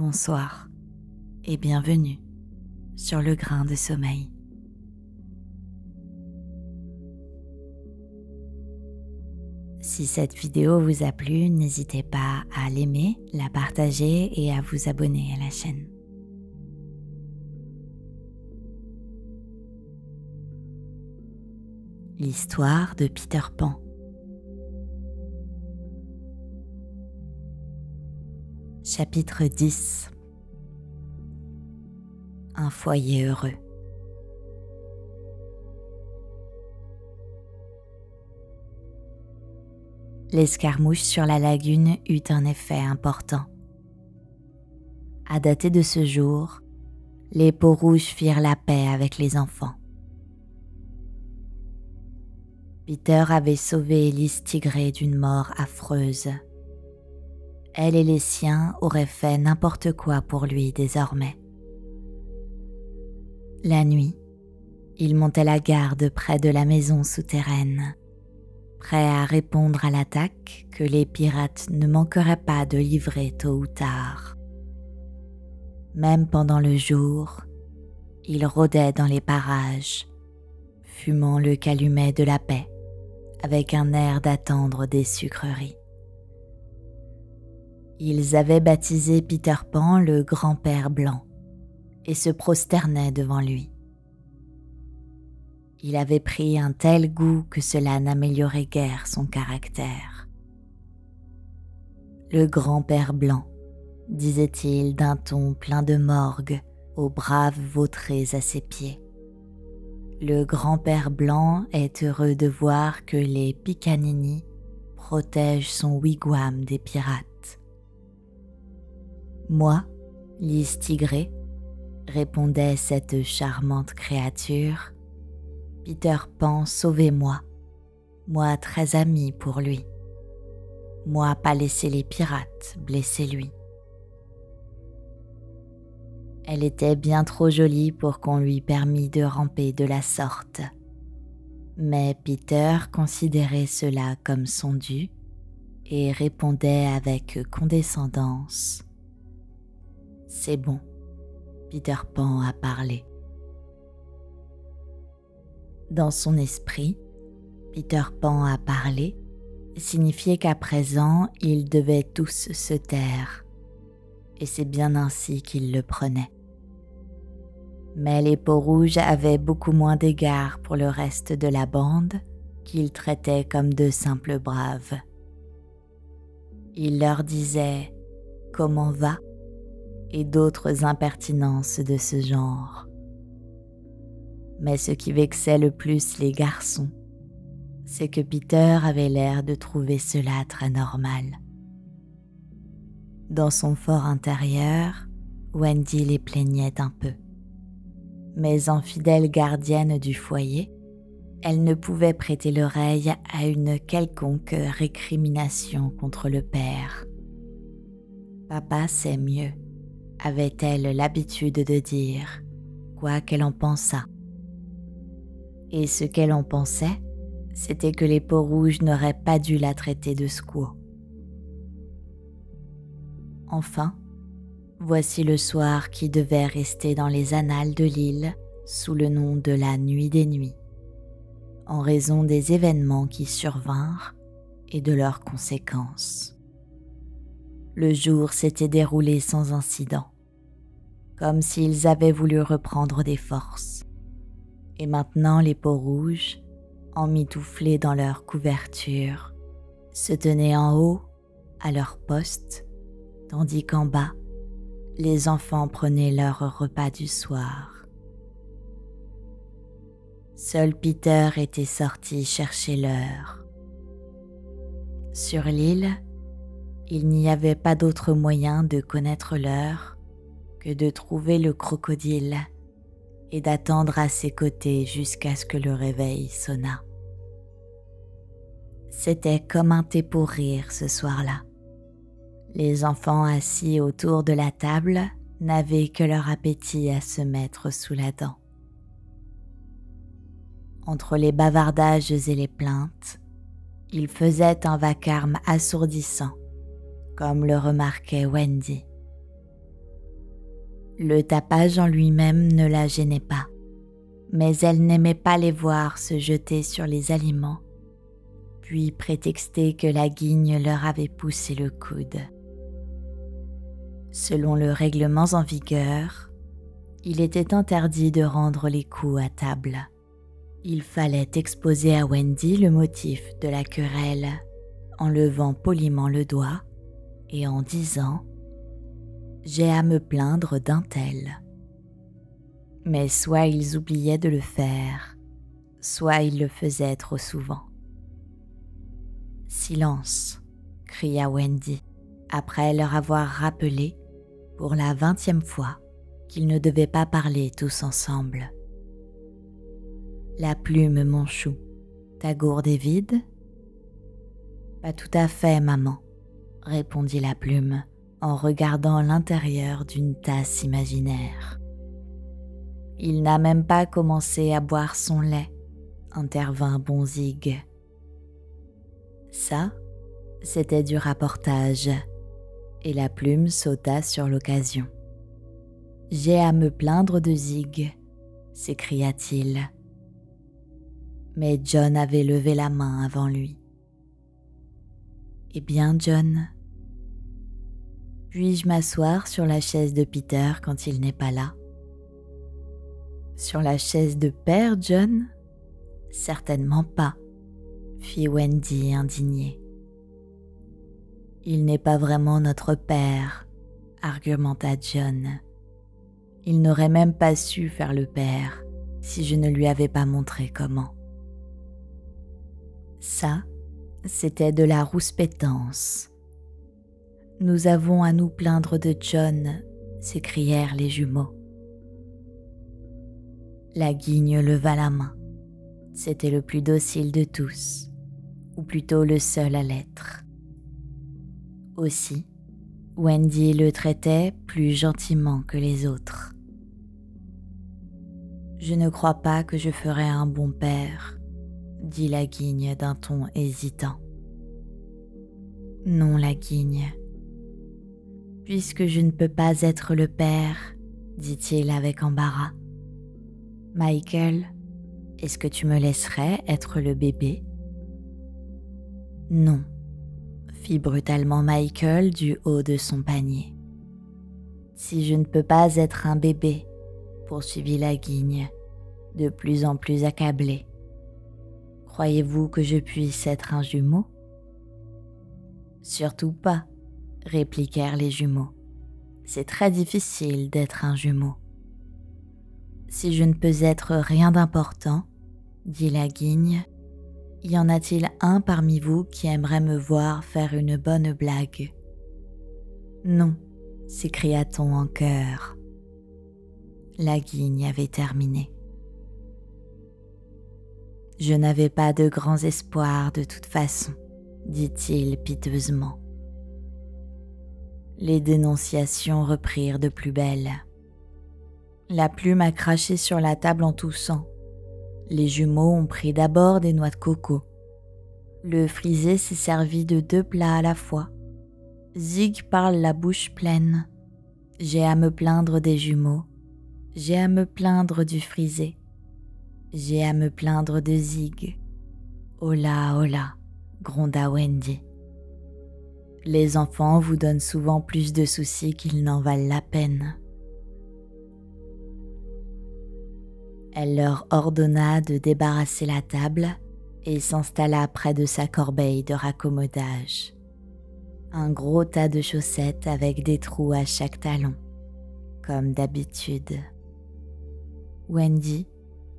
bonsoir et bienvenue sur le grain de sommeil. Si cette vidéo vous a plu, n'hésitez pas à l'aimer, la partager et à vous abonner à la chaîne. L'histoire de Peter Pan. Chapitre 10. Un foyer heureux. L'escarmouche sur la lagune eut un effet important. À dater de ce jour, les Peaux-Rouges firent la paix avec les enfants. Peter avait sauvé Lys Tigré d'une mort affreuse. Elle et les siens auraient fait n'importe quoi pour lui désormais. La nuit, il montait la garde près de la maison souterraine, prêt à répondre à l'attaque que les pirates ne manqueraient pas de livrer tôt ou tard. Même pendant le jour, il rôdait dans les parages, fumant le calumet de la paix, avec un air d'attendre des sucreries. Ils avaient baptisé Peter Pan le grand-père blanc et se prosternaient devant lui. Il avait pris un tel goût que cela n'améliorait guère son caractère. Le grand-père blanc, disait-il d'un ton plein de morgue aux braves vautrés à ses pieds. Le grand-père blanc est heureux de voir que les Picaninny protègent son wigwam des pirates. Moi, Lys Tigré, répondait cette charmante créature, Peter Pan sauvez-moi, moi très ami pour lui, moi pas laisser les pirates blesser lui. Elle était bien trop jolie pour qu'on lui permît de ramper de la sorte, mais Peter considérait cela comme son dû et répondait avec condescendance. C'est bon, Peter Pan a parlé. Dans son esprit, Peter Pan a parlé signifiait qu'à présent, ils devaient tous se taire, et c'est bien ainsi qu'il le prenait. Mais les Peaux-Rouges avaient beaucoup moins d'égard pour le reste de la bande qu'ils traitaient comme de simples braves. Il leur disait « Comment va ?» et d'autres impertinences de ce genre. Mais ce qui vexait le plus les garçons, c'est que Peter avait l'air de trouver cela très normal. Dans son fort intérieur, Wendy les plaignait un peu. Mais en fidèle gardienne du foyer, elle ne pouvait prêter l'oreille à une quelconque récrimination contre le père. « Papa sait mieux », avait-elle l'habitude de dire, quoi qu'elle en pensât. Et ce qu'elle en pensait, c'était que les Peaux-Rouges n'auraient pas dû la traiter de squaw. Enfin, voici le soir qui devait rester dans les annales de l'île sous le nom de la Nuit des Nuits, en raison des événements qui survinrent et de leurs conséquences. Le jour s'était déroulé sans incident, comme s'ils avaient voulu reprendre des forces. Et maintenant les Peaux-Rouges, emmitouflés dans leur couverture, se tenaient en haut, à leur poste, tandis qu'en bas, les enfants prenaient leur repas du soir. Seul Peter était sorti chercher l'heure. Sur l'île, il n'y avait pas d'autre moyen de connaître l'heure que de trouver le crocodile et d'attendre à ses côtés jusqu'à ce que le réveil sonnât. C'était comme un thé pour rire ce soir-là. Les enfants assis autour de la table n'avaient que leur appétit à se mettre sous la dent. Entre les bavardages et les plaintes, ils faisaient un vacarme assourdissant, comme le remarquait Wendy. Le tapage en lui-même ne la gênait pas, mais elle n'aimait pas les voir se jeter sur les aliments, puis prétexter que la guigne leur avait poussé le coude. Selon le règlement en vigueur, il était interdit de rendre les coups à table. Il fallait exposer à Wendy le motif de la querelle en levant poliment le doigt et en disant « J'ai à me plaindre d'un tel ». Mais soit ils oubliaient de le faire, soit ils le faisaient trop souvent. « Silence !» cria Wendy, après leur avoir rappelé, pour la 20e fois, qu'ils ne devaient pas parler tous ensemble. « La plume, mon chou, ta gourde est vide ?»« Pas tout à fait, maman, » répondit la plume en regardant l'intérieur d'une tasse imaginaire. « Il n'a même pas commencé à boire son lait, » intervint Bonzig. Ça, c'était du rapportage, et la plume sauta sur l'occasion. « J'ai à me plaindre de Zig » s'écria-t-il. Mais John avait levé la main avant lui. « Eh bien, John, puis-je m'asseoir sur la chaise de Peter quand il n'est pas là ?»« Sur la chaise de père, John ? Certainement pas, » fit Wendy indignée. « Il n'est pas vraiment notre père, » argumenta John. « Il n'aurait même pas su faire le père si je ne lui avais pas montré comment. » Ça, c'était de la rouspétance. « Nous avons à nous plaindre de John », s'écrièrent les jumeaux. La guigne leva la main. C'était le plus docile de tous, ou plutôt le seul à l'être. Aussi, Wendy le traitait plus gentiment que les autres. « Je ne crois pas que je ferai un bon père, » dit la guigne d'un ton hésitant. « Non, la guigne. Puisque je ne peux pas être le père, » dit-il avec embarras. « Michael, est-ce que tu me laisserais être le bébé ?»« Non, » fit brutalement Michael du haut de son panier. « Si je ne peux pas être un bébé, » poursuivit la guigne, de plus en plus accablée. « Croyez-vous que je puisse être un jumeau ?»« Surtout pas, » répliquèrent les jumeaux. « C'est très difficile d'être un jumeau. »« Si je ne peux être rien d'important, » dit la guigne, « y en a-t-il un parmi vous qui aimerait me voir faire une bonne blague ?»« Non, » s'écria-t-on en chœur. La guigne avait terminé. « Je n'avais pas de grands espoirs de toute façon, » dit-il piteusement. Les dénonciations reprirent de plus belle. La plume a craché sur la table en toussant. Les jumeaux ont pris d'abord des noix de coco. Le frisé s'est servi de 2 plats à la fois. Zig parle la bouche pleine. J'ai à me plaindre des jumeaux. J'ai à me plaindre du frisé. J'ai à me plaindre de Zig. Oh là, gronda Wendy. Les enfants vous donnent souvent plus de soucis qu'ils n'en valent la peine. Elle leur ordonna de débarrasser la table et s'installa près de sa corbeille de raccommodage. Un gros tas de chaussettes avec des trous à chaque talon, comme d'habitude. « Wendy, »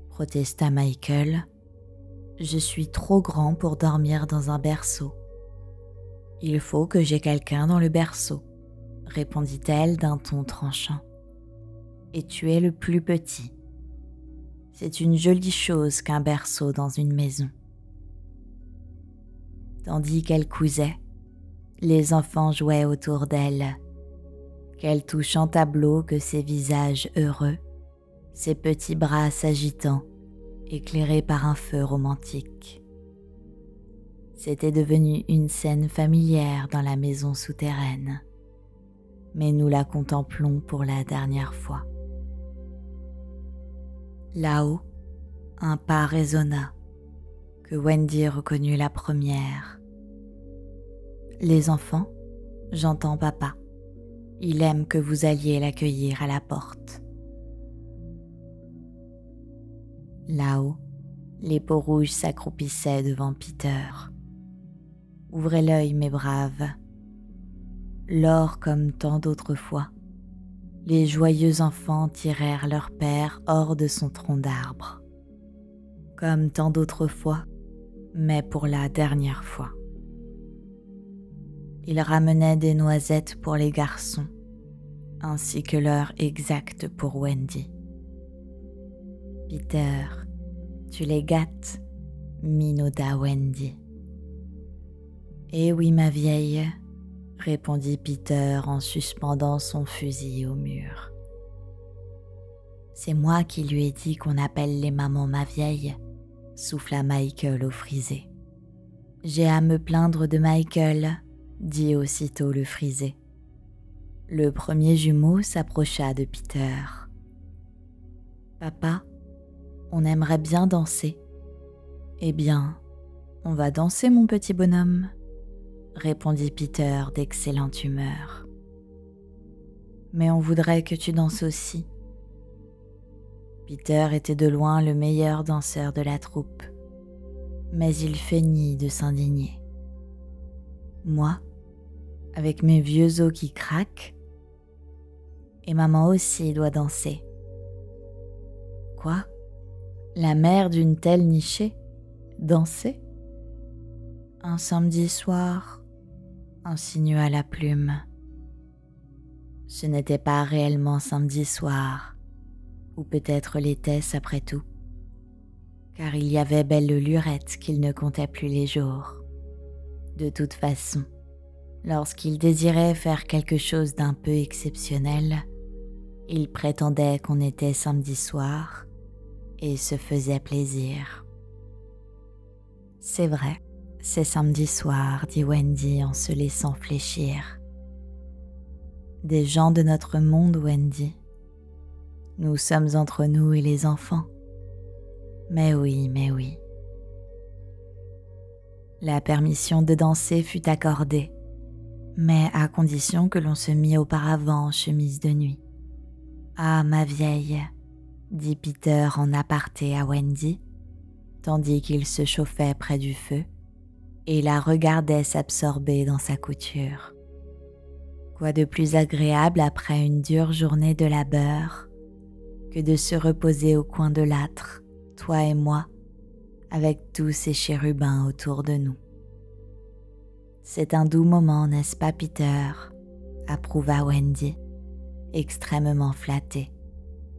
protesta Michael, « je suis trop grand pour dormir dans un berceau. »« Il faut que j'aie quelqu'un dans le berceau, » répondit-elle d'un ton tranchant. « Et tu es le plus petit. C'est une jolie chose qu'un berceau dans une maison. » Tandis qu'elle cousait, les enfants jouaient autour d'elle. Quel touchant tableau que ces visages heureux, ces petits bras s'agitant, éclairés par un feu romantique. C'était devenu une scène familière dans la maison souterraine. mais nous la contemplons pour la dernière fois. Là-haut, un pas résonna, que Wendy reconnut la première. « Les enfants, j'entends papa. Il aime que vous alliez l'accueillir à la porte. » Là-haut, les peaux rouges s'accroupissaient devant Peter. « Ouvrez l'œil, mes braves. » Lors comme tant d'autres fois, les joyeux enfants tirèrent leur père hors de son tronc d'arbre. Comme tant d'autres fois, mais pour la dernière fois. Ils ramenaient des noisettes pour les garçons, ainsi que l'heure exacte pour Wendy. « Peter, tu les gâtes » minauda Wendy. « Eh oui, ma vieille » répondit Peter en suspendant son fusil au mur. « C'est moi qui lui ai dit qu'on appelle les mamans ma vieille » souffla Michael au frisé. « J'ai à me plaindre de Michael » dit aussitôt le frisé. Le premier jumeau s'approcha de Peter. « Papa, on aimerait bien danser. »« Eh bien, on va danser, mon petit bonhomme, » répondit Peter d'excellente humeur. « Mais on voudrait que tu danses aussi. » Peter était de loin le meilleur danseur de la troupe, mais il feignit de s'indigner. « Moi, avec mes vieux os qui craquent, et maman aussi doit danser. »« Quoi ? La mère d'une telle nichée ? Danser ? Un samedi soir ?» insinua la plume. Ce n'était pas réellement samedi soir, ou peut-être l'était-ce après tout, car il y avait belle lurette qu'il ne comptait plus les jours. De toute façon, lorsqu'il désirait faire quelque chose d'un peu exceptionnel, il prétendait qu'on était samedi soir et se faisait plaisir. « C'est vrai, c'est samedi soir, » dit Wendy en se laissant fléchir. « Des gens de notre monde, Wendy. Nous sommes entre nous et les enfants. Mais oui, mais oui. » La permission de danser fut accordée, mais à condition que l'on se mît auparavant en chemise de nuit. « Ah, ma vieille, » dit Peter en aparté à Wendy, tandis qu'il se chauffait près du feu et la regardait s'absorber dans sa couture. Quoi de plus agréable après une dure journée de labeur que de se reposer au coin de l'âtre, toi et moi, avec tous ces chérubins autour de nous. « C'est un doux moment, n'est-ce pas, Peter ?» approuva Wendy, extrêmement flattée.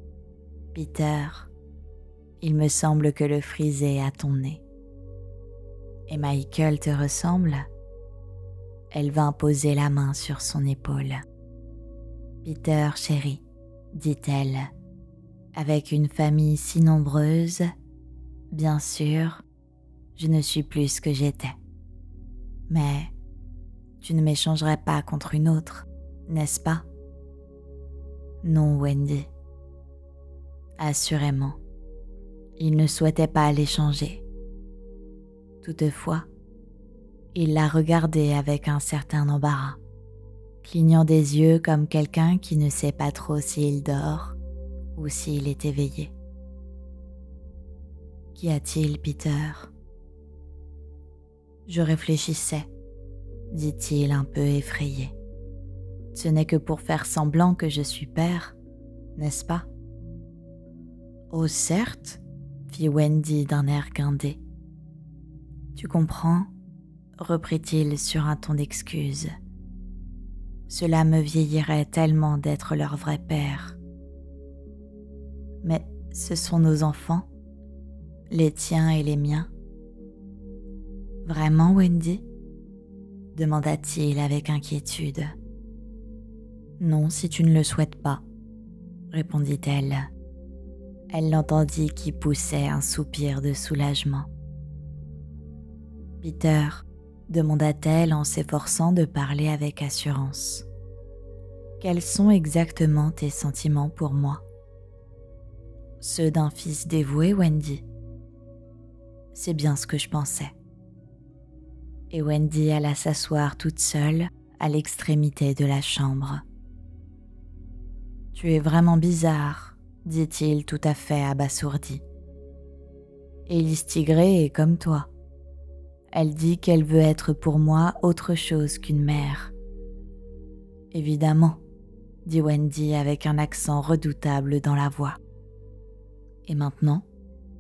« Peter, il me semble que le frisé a ton nez. Et Michael te ressemble ?» Elle vint poser la main sur son épaule. « Peter, chéri, » dit-elle, « avec une famille si nombreuse, bien sûr, je ne suis plus ce que j'étais. Mais tu ne m'échangerais pas contre une autre, n'est-ce pas ? » « Non, Wendy. » Assurément, il ne souhaitait pas l'échanger. Toutefois, il la regardait avec un certain embarras, clignant des yeux comme quelqu'un qui ne sait pas trop s'il dort ou s'il est éveillé. « Qu'y a-t-il, Peter ? » « Je réfléchissais, » dit-il un peu effrayé. « Ce n'est que pour faire semblant que je suis père, n'est-ce pas ? » « Oh certes, » fit Wendy d'un air guindé. « Tu comprends ?» reprit-il sur un ton d'excuse. « Cela me vieillirait tellement d'être leur vrai père. » « Mais ce sont nos enfants, les tiens et les miens. »« Vraiment, Wendy ?» demanda-t-il avec inquiétude. « Non, si tu ne le souhaites pas, » répondit-elle. Elle l'entendit qui poussait un soupir de soulagement. « Peter, » demanda-t-elle en s'efforçant de parler avec assurance, « Quels sont exactement tes sentiments pour moi? Ceux d'un fils dévoué, Wendy? C'est bien ce que je pensais. Et Wendy alla s'asseoir toute seule à l'extrémité de la chambre. Tu es vraiment bizarre, dit-il tout à fait abasourdi. Élise Tigré est comme toi. Elle dit qu'elle veut être pour moi autre chose qu'une mère. Évidemment, dit Wendy avec un accent redoutable dans la voix. Et maintenant,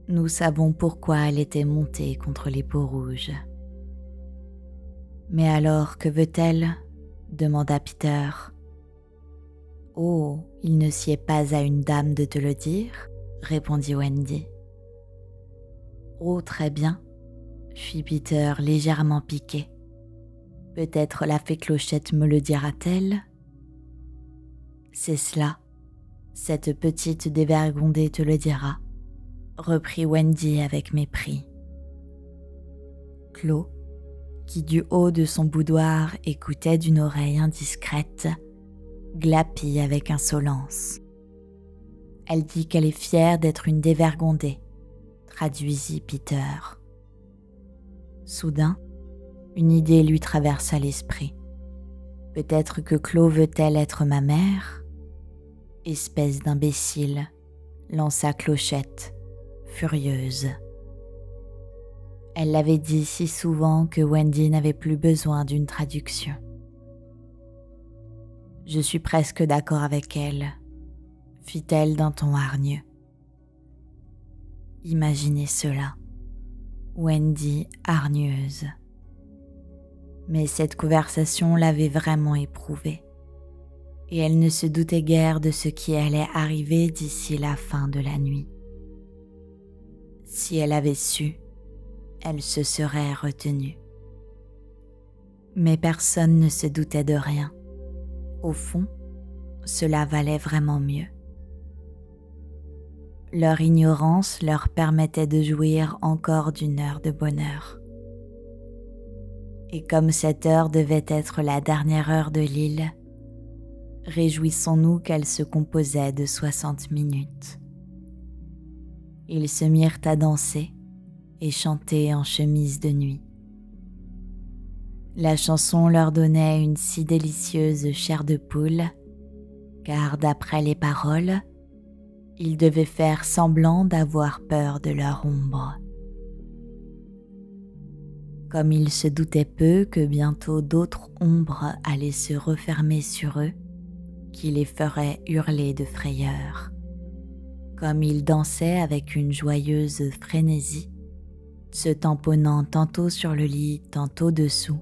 nous savons pourquoi elle était montée contre les peaux rouges. Mais alors, que veut-elle? Demanda Peter. Oh, il ne sied pas à une dame de te le dire, répondit Wendy. Oh, très bien, fit Peter légèrement piqué. Peut-être la fée Clochette me le dira-t-elle? C'est cela, cette petite dévergondée te le dira, reprit Wendy avec mépris. Clo, qui du haut de son boudoir écoutait d'une oreille indiscrète, glapit avec insolence. Elle dit qu'elle est fière d'être une dévergondée, traduisit Peter. Soudain, une idée lui traversa l'esprit. Peut-être que Clo veut-elle être ma mère? Espèce d'imbécile, lança Clochette, furieuse. Elle l'avait dit si souvent que Wendy n'avait plus besoin d'une traduction. Je suis presque d'accord avec elle, fit-elle d'un ton hargneux. Imaginez cela, Wendy hargneuse. Mais cette conversation l'avait vraiment éprouvée, et elle ne se doutait guère de ce qui allait arriver d'ici la fin de la nuit. Si elle avait su, elle se serait retenue. Mais personne ne se doutait de rien. Au fond, cela valait vraiment mieux. Leur ignorance leur permettait de jouir encore d'une heure de bonheur. Et comme cette heure devait être la dernière heure de l'île, réjouissons-nous qu'elle se composait de 60 minutes. Ils se mirent à danser et chanter en chemise de nuit. La chanson leur donnait une si délicieuse chair de poule, car d'après les paroles, ils devaient faire semblant d'avoir peur de leur ombre. Comme ils se doutaient peu que bientôt d'autres ombres allaient se refermer sur eux, qui les feraient hurler de frayeur. Comme ils dansaient avec une joyeuse frénésie, se tamponnant tantôt sur le lit, tantôt dessous.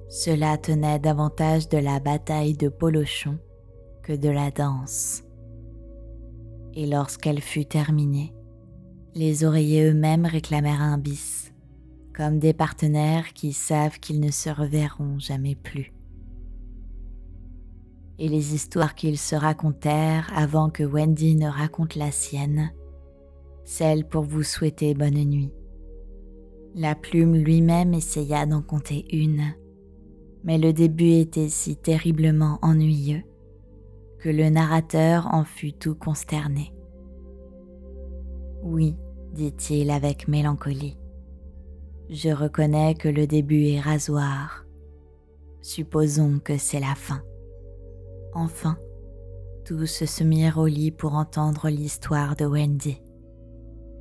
Cela tenait davantage de la bataille de polochon que de la danse. Et lorsqu'elle fut terminée, les oreillers eux-mêmes réclamèrent un bis, comme des partenaires qui savent qu'ils ne se reverront jamais plus. Et les histoires qu'ils se racontèrent avant que Wendy ne raconte la sienne, celle pour vous souhaiter bonne nuit. La plume lui-même essaya d'en compter une, mais le début était si terriblement ennuyeux que le narrateur en fut tout consterné. Oui, dit-il avec mélancolie, je reconnais que le début est rasoir. Supposons que c'est la fin. Enfin, tous se mirent au lit pour entendre l'histoire de Wendy,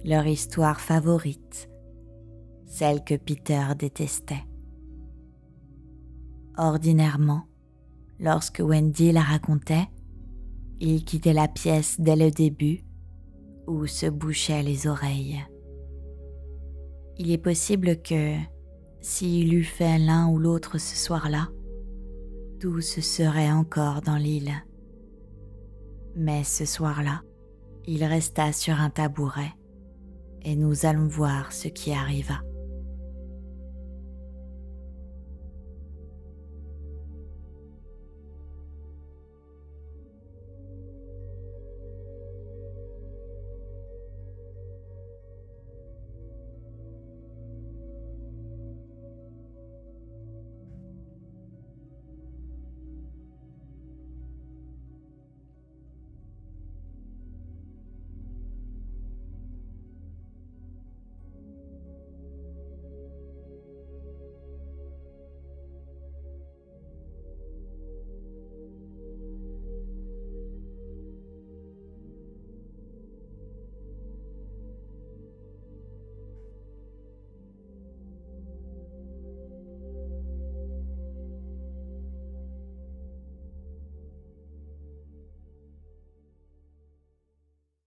leur histoire favorite, celle que Peter détestait. Ordinairement, lorsque Wendy la racontait, il quittait la pièce dès le début ou se bouchait les oreilles. Il est possible que, s'il eût fait l'un ou l'autre ce soir-là, tout se serait encore dans l'île. Mais ce soir-là, il resta sur un tabouret et nous allons voir ce qui arriva.